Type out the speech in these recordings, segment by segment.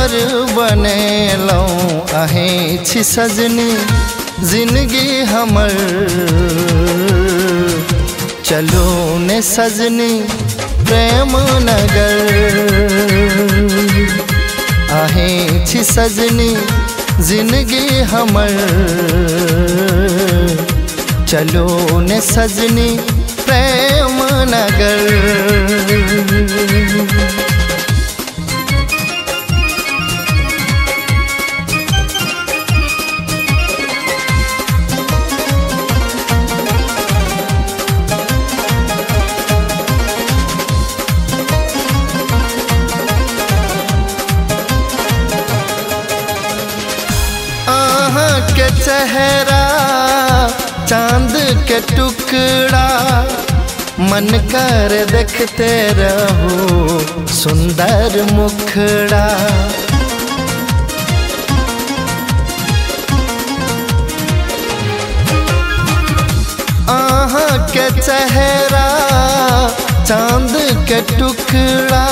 जोर बनेलौ आहे छी सजनी जिंदगी हमर। चलो ने सजनी प्रेम नगर आहे छी सजनी जिंदगी हमर। चलो ने सजनी प्रेम नगर। के चेहरा चांद के टुकड़ा मन कर देखते रहो सुंदर मुखड़ा। आहा के चेहरा चांद के टुकड़ा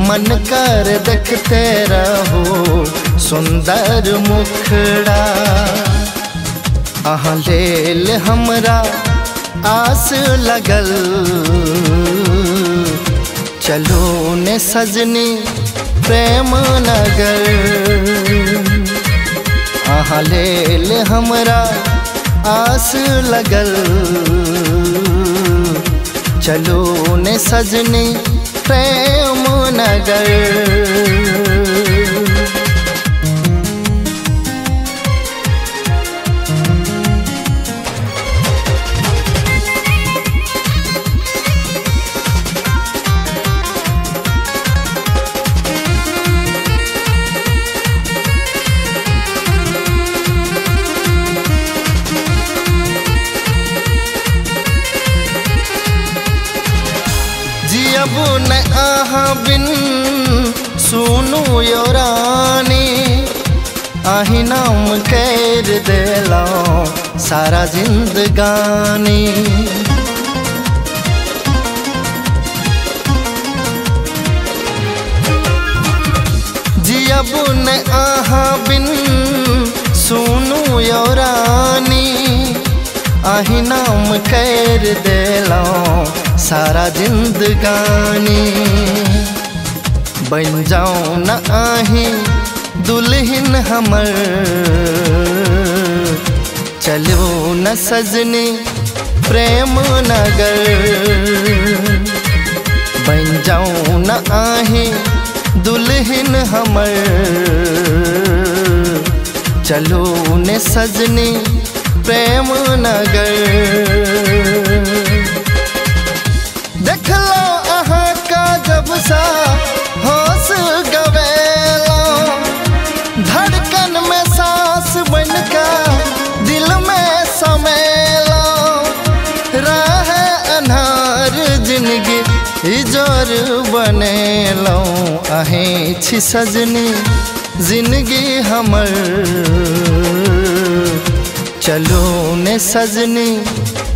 मन कर देखते रहो सुंदर मुखड़ा। आहा लेल हमरा आस लगल चलो ने सजनी प्रेम नगर। आहा लेल हमरा आस लगल चलो ने सजनी प्रेम नगर। जियब न आहा बिन सुनू यो रानी आही नाम कर देला सारा जिंदगानी। जियब न आहा बिन सुनू यो रानी आही नाम कर देला सारा जिंदगानी। बन जाऊं न आही दुल्हन हमर। चलो न सजनी प्रेम नगर। बन जाऊं न आही दुल्हन हमर। चलो न सजनी प्रेम नगर। देख लो अहाँ का जब सा होश गवेला धड़कन में सांस बनका दिल में समेला। राह अन्हार जिंदगी जोर बनेलौ आहे छी सजनी जिंदगी हमर। चलो ने सजनी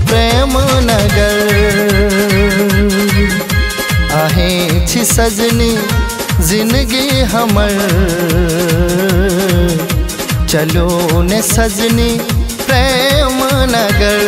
प्रेम नगर आहे छी सजनी जिंदगी हमर। चलो ने सजनी प्रेम नगर।